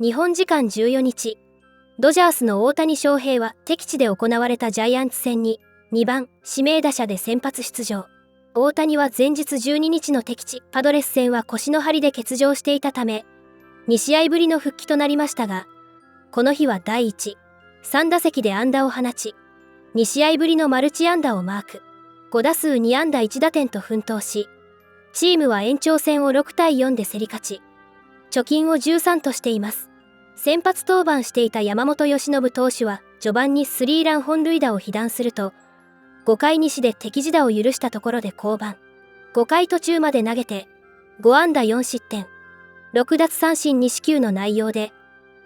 日本時間14日、ドジャースの大谷翔平は敵地で行われたジャイアンツ戦に2番指名打者で先発出場。大谷は前日12日の敵地パドレス戦は腰の張りで欠場していたため、2試合ぶりの復帰となりましたが、この日は第1、3打席で安打を放ち、2試合ぶりのマルチ安打をマーク。5打数2安打1打点と奮闘し、チームは延長戦を6対4で競り勝ち、貯金を13としています。先発登板していた山本由伸投手は序盤にスリーラン本塁打を被弾すると、5回2死で敵地打を許したところで降板。5回途中まで投げて、5安打4失点、6奪三振2四球の内容で、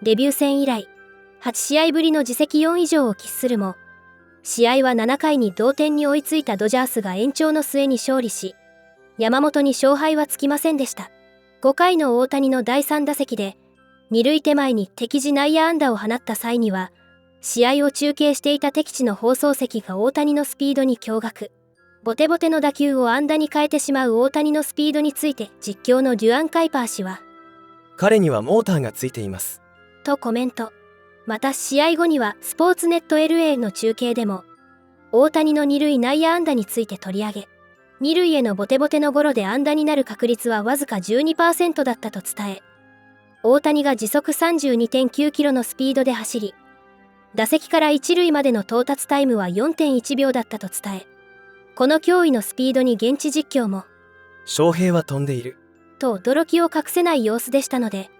デビュー戦以来、8試合ぶりの自責4以上を喫するも、試合は7回に同点に追いついたドジャースが延長の末に勝利し、山本に勝敗はつきませんでした。5回の大谷の第3打席で、二塁手前に敵地内野安打を放った際には、試合を中継していた敵地の放送席が大谷のスピードに驚愕。ボテボテの打球を安打に変えてしまう大谷のスピードについて実況のデュアン・カイパー氏は、彼にはモーターがついています。とコメント。また試合後にはスポーツネット LA の中継でも、大谷の二塁内野安打について取り上げ、二塁へのボテボテのゴロで安打になる確率はわずか 12% だったと伝え、大谷が時速 32.9 キロのスピードで走り、打席から一塁までの到達タイムは 4.1 秒だったと伝え、この驚異のスピードに現地実況も、翔平は飛んでいる。と驚きを隠せない様子でしたので、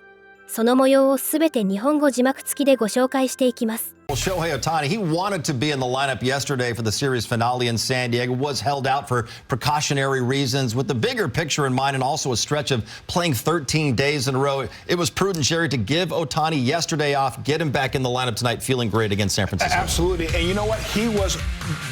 その模様をすべて日本語字幕付きでご紹介していきます。Shohei Ohtani, he wanted to be in the lineup yesterday for the series finale in San Diego, was held out for precautionary reasons with the bigger picture in mind and also a stretch of playing 13 days in a row. It was prudent, Jerry, to give Ohtani yesterday off, get him back in the lineup tonight, feeling great against San Francisco. Absolutely. And you know what? He was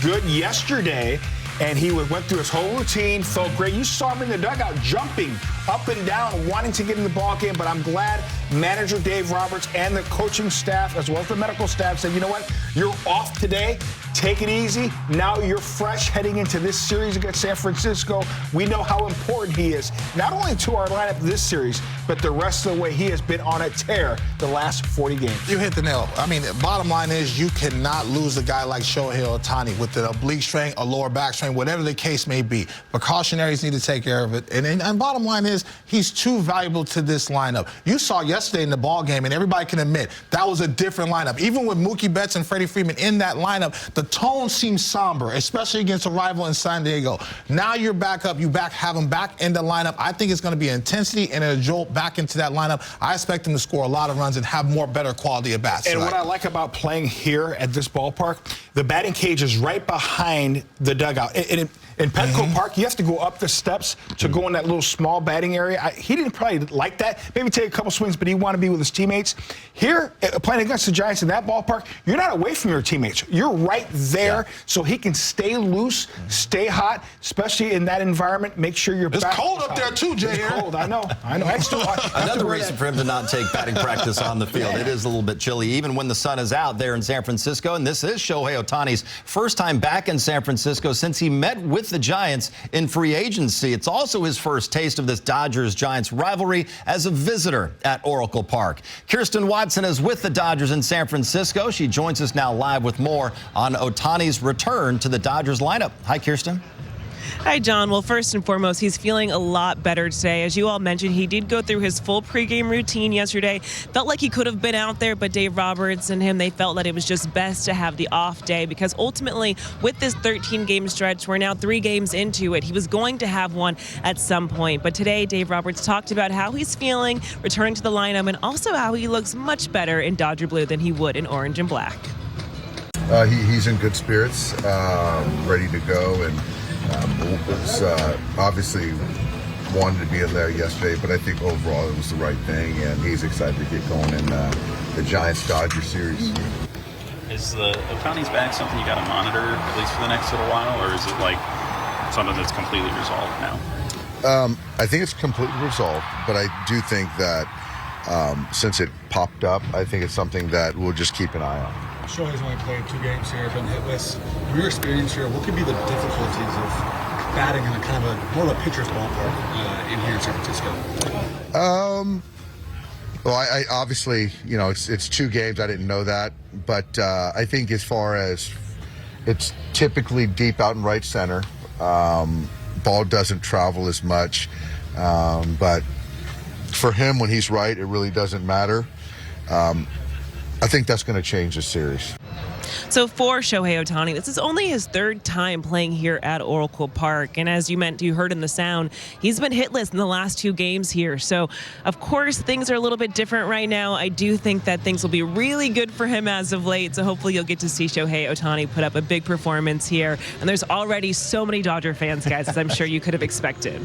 good yesterday. And he went through his whole routine, felt great. You saw him in the dugout jumping up and down, wanting to get in the ball game. But I'm glad manager Dave Roberts and the coaching staff, as well as the medical staff, said, you know what? You're off today. Take it easy. Now you're fresh heading into this series against San Francisco. We know how important he is, not only to our lineup this series, but the rest of the way he has been on a tear the last 40 games. You hit the nail. I mean, the bottom line is you cannot lose a guy like Shohei Ohtani with the oblique strain, a lower back strain, whatever the case may be. Precautionaries need to take care of it. And bottom line is he's too valuable to this lineup. You saw yesterday in the ball game, and everybody can admit that was a different lineup. Even with Mookie Betts and Freddie Freeman in that lineup, the tone seems somber, especially against a rival in San Diego. Now you're back up. You have him back in the lineup. I think it's going to be intensity and a jolt back into that lineup. I expect him to score a lot of runs and have more better quality at bats. And what I like about playing here at this ballpark, the batting cage is right behind the dugout. In Petco Park, you have to go up the steps to go in that little small batting area. He didn't probably like that. Maybe take a couple swings, but he wanted to be with his teammates. Here, playing against the Giants in that ballpark, you're not away from your teammates. You're right there, so he can stay loose, stay hot, especially in that environment. Make sure you're. It's cold up there too, Jay. It's cold. I know. Another reason for him to not take batting practice on the field. It is a little bit chilly, even when the sun is out there in San Francisco. And this is Shohei Ohtani's first time back in San Francisco since he met with the Giants in free agency. It's also his first taste of this Dodgers-Giants rivalry as a visitor at Oracle Park. Kirsten Watson is with the Dodgers in San Francisco. She joins us now live with more on Ohtani's return to the Dodgers lineup. Hi, Kirsten. Hi, John. Well, first and foremost, he's feeling a lot better today. As you all mentioned, he did go through his full pregame routine yesterday. Felt like he could have been out there, but Dave Roberts and him, they felt that it was just best to have the off day because ultimately, with this 13-game stretch, we're now 3 games into it. He was going to have one at some point. But today, Dave Roberts talked about how he's feeling, returning to the lineup, and also how he looks much better in Dodger blue than he would in orange and black. He's in good spirits, ready to go, and was obviously wanted to be in there yesterday, but I think overall it was the right thing, and he's excited to get going in the Giants-Dodgers series. Is the Ohtani's back something you got to monitor at least for the next little while, or is it like something that's completely resolved now? I think it's completely resolved, but I do think that since it popped up, I think it's something that we'll just keep an eye on. Shohei's only played 2 games here, been hitless. From your experience here, what could be the difficulties of batting in a kind of more of a pitcher's ballpark in here in San Francisco? Well, I obviously, it's 2 games. I didn't know that, but I think as far as it's typically deep out in right center, ball doesn't travel as much, but for him when he's right, it really doesn't matter. I think that's going to change the series. So for Shohei Ohtani, this is only his 3rd time playing here at Oracle Park. And as you heard in the sound, he's been hitless in the last 2 games here. So, of course, things are a little bit different right now. I do think that things will be really good for him as of late. So hopefully you'll get to see Shohei Ohtani put up a big performance here. And there's already so many Dodger fans, guys, as I'm sure you could have expected.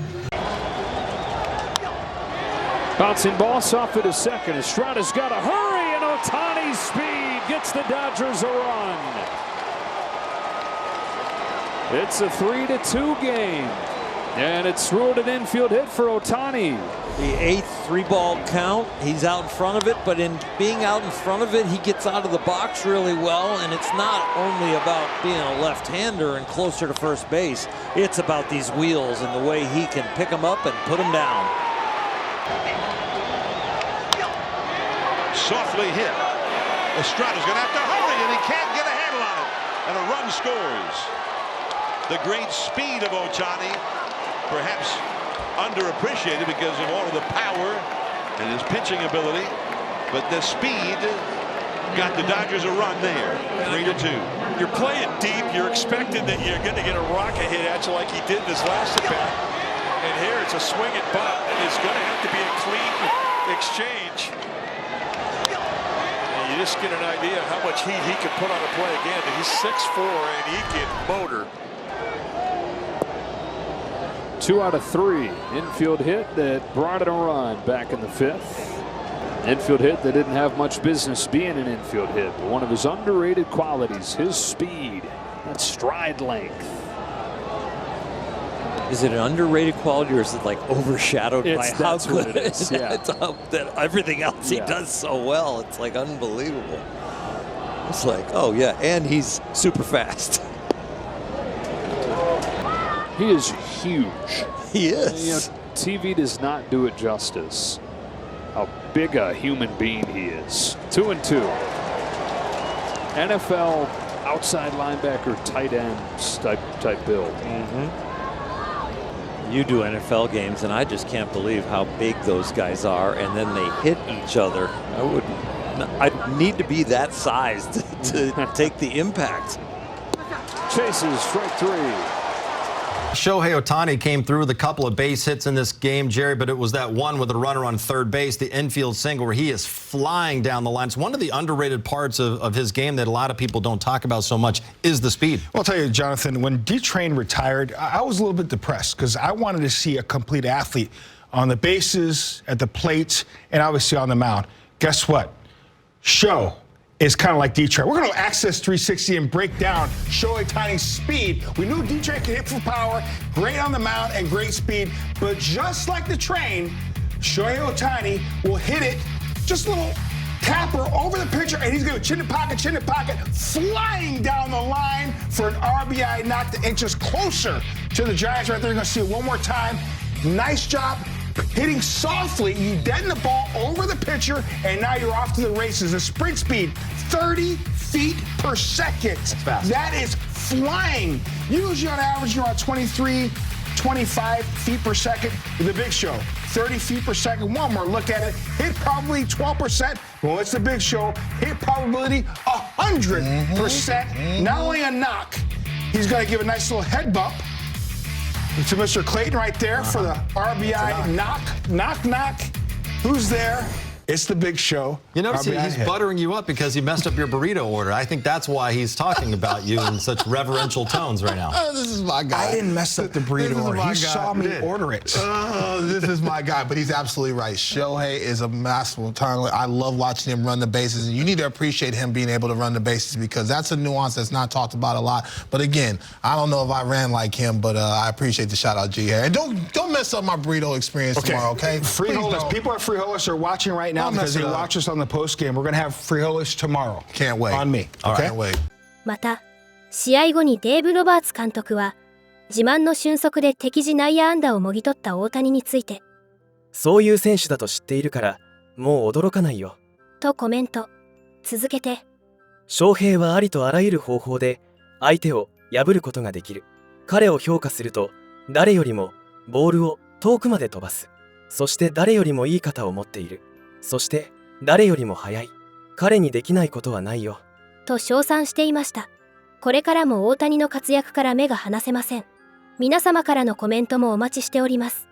Bouncing ball soft to second. Estrada's got to hurry, and Ohtani's speed gets the Dodgers a run. It's a 3-2 game, and it's ruled an infield hit for Ohtani. The 8th 3-ball count. He's out in front of it, but in being out in front of it, he gets out of the box really well, and it's not only about being a left-hander and closer to first base. It's about these wheels and the way he can pick them up and put them down. Softly hit. Estrada's going to have to hurry, and he can't get a handle on it. And a run scores. The great speed of Ohtani, perhaps underappreciated because of all of the power and his pitching ability. But the speed got the Dodgers a run there. 3-2. You're playing deep. You're expecting that you're going to get a rocket hit at you like he did in his last at bat. And here it's a swing and bunt, and it's going to have to be a clean exchange. You just get an idea of how much heat he can put on a play again. He's 6'4", and he can motor. 2 out of 3. Infield hit that brought in a run back in the 5th. Infield hit that didn't have much business being an infield hit, but one of his underrated qualities, his speed, that stride length. Is it an underrated quality, or is it like overshadowed by how good it is? Yeah. that everything else he does so well? It's like unbelievable. It's like, oh yeah, and he's super fast. He is huge. He is. TV does not do it justice. How big a human being he is. 2-2. NFL outside linebacker, tight ends type build. You do NFL games, and I just can't believe how big those guys are, and then they hit each other. I'd need to be that size to take the impact. Chases strike 3. Shohei Ohtani came through with a couple of base hits in this game, Jerry, but it was that one with a runner on third base, the infield single, where he is flying down the line. It's one of the underrated parts of his game that a lot of people don't talk about so much is the speed. Well, I'll tell you, Jonathan, when D-Train retired, I was a little bit depressed because I wanted to see a complete athlete on the bases, at the plate, and obviously on the mound. Guess what? Show is kind of like D-Train. We're going to access 360 and break down Shohei Ohtani's speed. We knew D-Train could hit for power, great on the mound, and great speed. But just like the train, Shohei Ohtani will hit it, just a little tapper over the pitcher, and he's going to chin to pocket, flying down the line for an RBI knock that inches closer to the Giants right there. You're going to see it one more time. Nice job. Hitting softly, you deaden the ball over the pitcher, and now you're off to the races. A sprint speed, 30 feet per second. That's fast. That is flying. Usually on average, you're on 23, 25 feet per second with the Big Show. 30 feet per second. One more look at it. Hit probability 12%. Well, it's the Big Show. Hit probability 100%. Not only a knock, he's going to give a nice little head bump to Mr. Clayton right there for the RBI knock. Who's there? It's the Big Show. You notice he's buttering you up because you messed up your burrito order. I think that's why he's talking about you in such reverential tones right now. This is my guy. I didn't mess up the burrito order. He saw me order it. This is my guy, but he's absolutely right. Shohei is a masterful talent. I love watching him run the bases, and you need to appreciate him being able to run the bases because that's a nuance that's not talked about a lot. But again, I don't know if I ran like him, but I appreciate the shout out, G. And don't mess up my burrito experience tomorrow, okay? Frijoles. People at Frijoles are watching right now because they watch us on the post game. We're going to have Frijoles tomorrow. Can't wait. On me. Okay? Can't wait. また、試合後にデーブ・ロバーツ監督は、自慢の俊足で敵地内野安打をもぎ取った大谷について、そういう選手だと知っているから、もう驚かないよ。とコメント。続けて。翔平はありとあらゆる方法で相手を破ることができる。彼を評価すると、誰よりもボールを遠くまで飛ばす。そして誰よりもいい肩を持っている。そして誰よりも速い。彼にできないことはないよ。と称賛していました。これからも大谷の活躍から目が離せません。皆様からのコメントもお待ちしております。